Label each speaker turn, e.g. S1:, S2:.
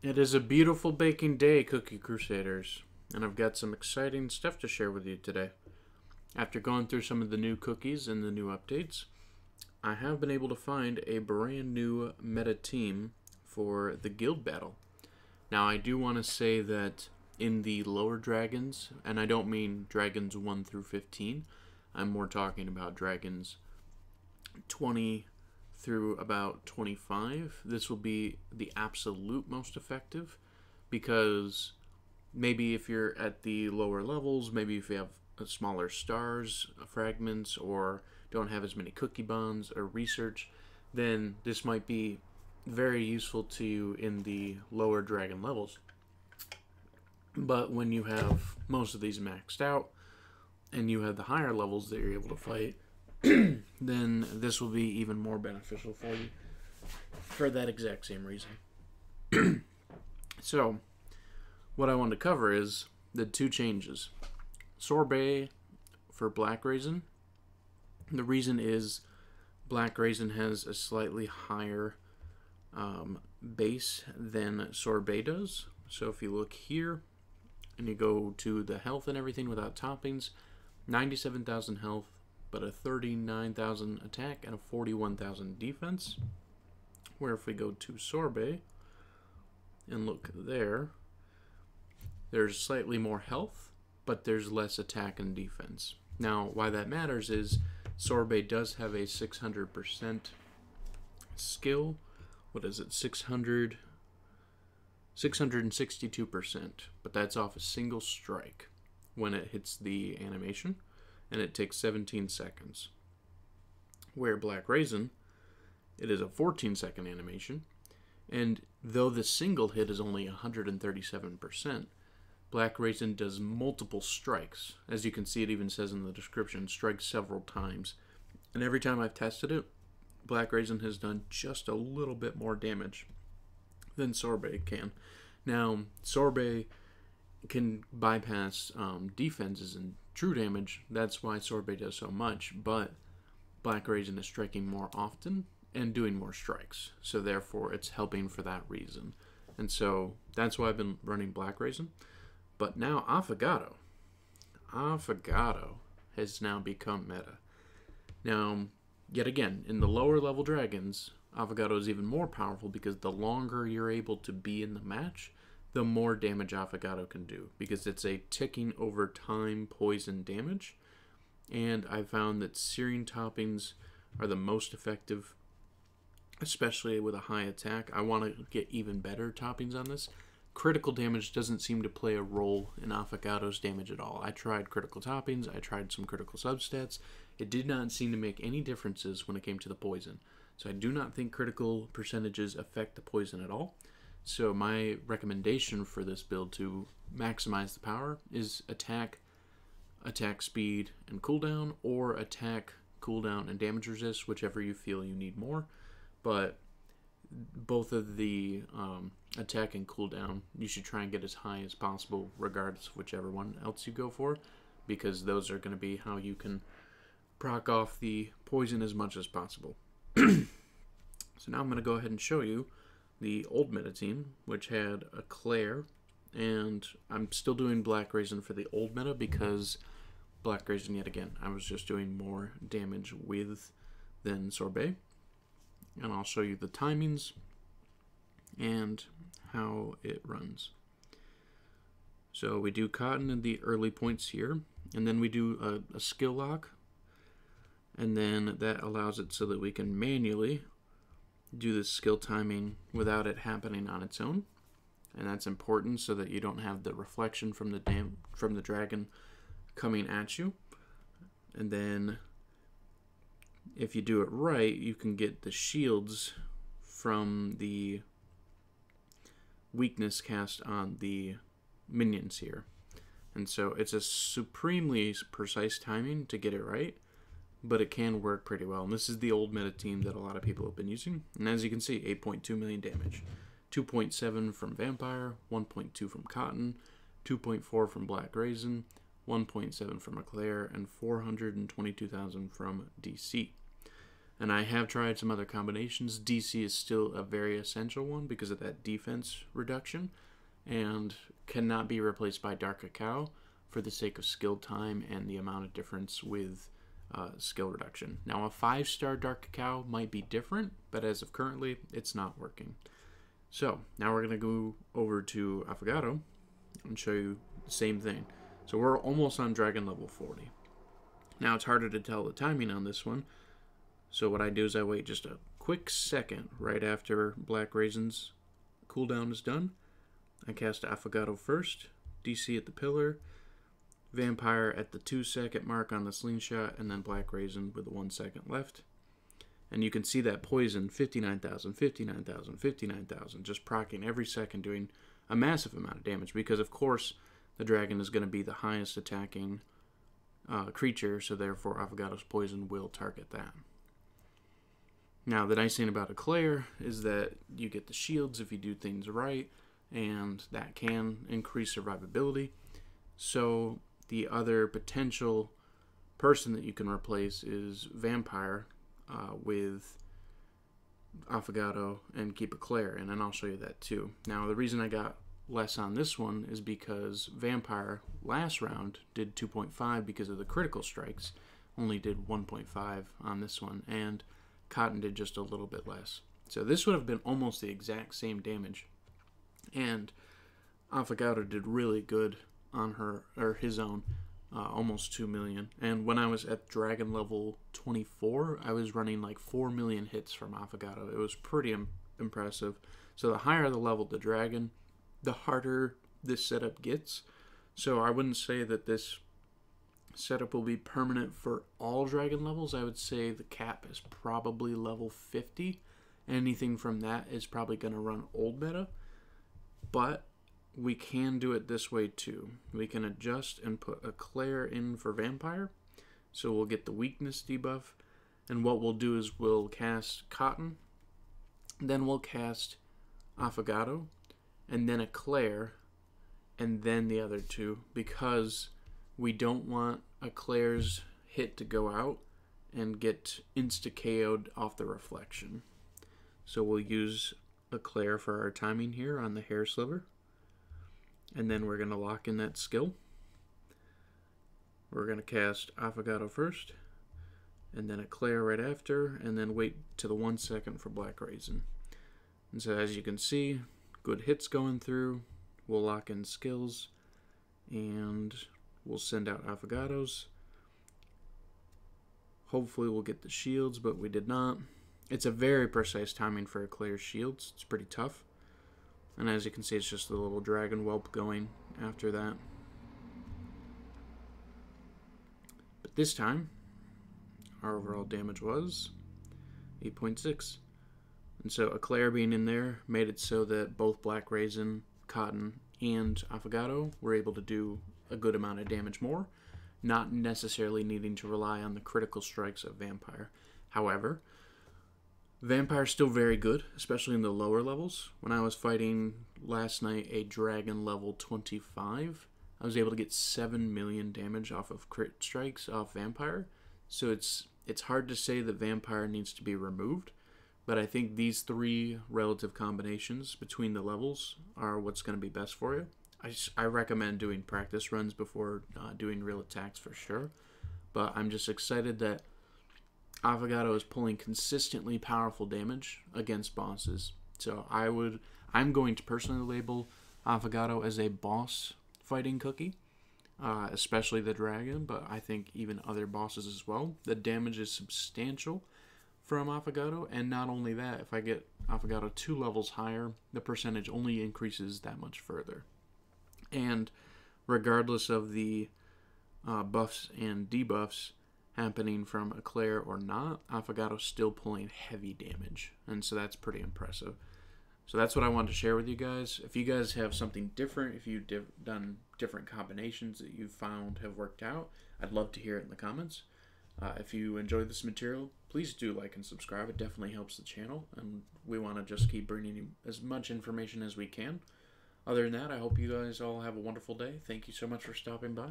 S1: It is a beautiful baking day, Cookie Crusaders, and I've got some exciting stuff to share with you today. After going through some of the new cookies and the new updates, I have been able to find a brand new meta team for the guild battle. Now, I do want to say that in the lower dragons, and I don't mean dragons 1 through 15, I'm more talking about dragons 20 through about 25, this will be the absolute most effective, because maybe if you're at the lower levels, maybe if you have smaller stars, fragments, or don't have as many cookie bonds or research, then this might be very useful to you in the lower dragon levels. But when you have most of these maxed out and you have the higher levels that you're able to fight, then this will be even more beneficial for you for that exact same reason. So, what I want to cover is the two changes. Sorbet for Black Raisin. The reason is Black Raisin has a slightly higher base than Sorbet does. So if you look here and you go to the health and everything without toppings, 97,000 health, but a 39,000 attack and a 41,000 defense. Where if we go to Sorbet and look there, there's slightly more health, but there's less attack and defense. Now, why that matters is Sorbet does have a 600% skill. What is it? 662%, but that's off a single strike when it hits the animation, and it takes 17 seconds. Where Black Raisin, it is a 14-second animation, and though the single hit is only 137%, Black Raisin does multiple strikes. As you can see, it even says in the description, strikes several times. And every time I've tested it, Black Raisin has done just a little bit more damage than Sorbet can. Now, Sorbet can bypass defenses and true damage. That's why Sorbet does so much, but Black Raisin is striking more often and doing more strikes. So therefore, it's helping for that reason. And so that's why I've been running Black Raisin. But now Affogato has now become meta. Now, yet again, in the lower level dragons, Affogato is even more powerful because the longer you're able to be in the match, the more damage Affogato can do, because it's a ticking over time poison damage. And I found that searing toppings are the most effective, especially with a high attack. I want to get even better toppings on this. Critical damage doesn't seem to play a role in Affogato's damage at all. I tried critical toppings, I tried some critical substats. It did not seem to make any differences when it came to the poison. So I do not think critical percentages affect the poison at all. So my recommendation for this build to maximize the power is attack speed and cooldown, or attack, cooldown, and damage resist, whichever you feel you need more. But both of the attack and cooldown, you should try and get as high as possible regardless of whichever one else you go for, because those are going to be how you can proc off the poison as much as possible. So now I'm going to go ahead and show you the old meta team, which had a Claire, and I'm still doing Black Raisin for the old meta because Black Raisin, yet again, I was just doing more damage with than Sorbet. And I'll show you the timings and how it runs. So we do cotton in the early points here, and then we do a skill lock, and then that allows it so that we can manually do the skill timing without it happening on its own. And that's important so that you don't have the reflection from the dragon coming at you. And then if you do it right, you can get the shields from the weakness cast on the minions here. And so it's a supremely precise timing to get it right, but it can work pretty well. And this is the old meta team that a lot of people have been using. And as you can see, 8.2 million damage. 2.7 from Vampire, 1.2 from Cotton, 2.4 from Black Raisin, 1.7 from Eclair, and 422,000 from DC. And I have tried some other combinations. DC is still a very essential one because of that defense reduction, and cannot be replaced by dark cacao for the sake of skill time and the amount of difference with skill reduction. Now, a 5-star dark cacao might be different, but as of currently, it's not working. So now we're going to go over to Affogato and show you the same thing. So we're almost on dragon level 40. Now it's harder to tell the timing on this one. So what I do is I wait just a quick second right after Black Raisin's cooldown is done. I cast Affogato first, DC at the pillar, Vampire at the 2-second mark on the slingshot, and then Black Raisin with the 1 second left. And you can see that poison 59,000, 59,000, 59,000, just proccing every second, doing a massive amount of damage because, of course, the dragon is going to be the highest attacking creature, so therefore Affogato's poison will target that. Now, the nice thing about Eclair is that you get the shields if you do things right, and that can increase survivability. So the other potential person that you can replace is Vampire with Affogato and keep Eclair, and then I'll show you that too. Now, the reason I got less on this one is because Vampire last round did 2.5 because of the critical strikes, only did 1.5 on this one, and Cotton did just a little bit less. So this would have been almost the exact same damage, and Affogato did really good on her or his own, almost 2 million. And when I was at dragon level 24, I was running like 4 million hits from Affogato. It was pretty impressive. So the higher the level the dragon, the harder this setup gets. So I wouldn't say that this setup will be permanent for all dragon levels. I would say the cap is probably level 50. Anything from that is probably going to run old meta. But we can do it this way too. We can adjust and put Eclair in for Vampire. So we'll get the weakness debuff. And what we'll do is we'll cast Cotton. Then we'll cast Affogato. And then Eclair. And then the other two. Because we don't want Eclair's hit to go out and get insta-KO'd off the reflection. So we'll use Eclair for our timing here on the hair sliver. And then we're going to lock in that skill. We're going to cast Affogato first, and then Eclair right after, and then wait to the 1 second for Black Raisin. And so as you can see, good hits going through. We'll lock in skills, and we'll send out Affogatos. Hopefully we'll get the shields, but we did not. It's a very precise timing for Eclair's shields. It's pretty tough. And as you can see, it's just a little dragon whelp going after that. But this time, our overall damage was 8.6. And so Eclair being in there made it so that both Black Raisin, Cotton, and Affogato were able to do a good amount of damage more, not necessarily needing to rely on the critical strikes of Vampire. However, Vampire's still very good, especially in the lower levels. When I was fighting last night a dragon level 25, I was able to get 7 million damage off of crit strikes off Vampire. So it's hard to say that Vampire needs to be removed, but I think these three relative combinations between the levels are what's going to be best for you. I recommend doing practice runs before doing real attacks for sure, but I'm just excited that Affogato is pulling consistently powerful damage against bosses. So I'm going to personally label Affogato as a boss fighting cookie, especially the dragon, but I think even other bosses as well. The damage is substantial from Affogato, and not only that, if I get Affogato 2 levels higher, the percentage only increases that much further. And regardless of the buffs and debuffs happening from Eclair or not, Affogato's still pulling heavy damage, and so that's pretty impressive. So that's what I wanted to share with you guys. If you guys have something different, if you've done different combinations that you've found have worked out, I'd love to hear it in the comments. If you enjoy this material, please do like and subscribe. It definitely helps the channel, and we want to just keep bringing you as much information as we can. Other than that, I hope you guys all have a wonderful day. Thank you so much for stopping by.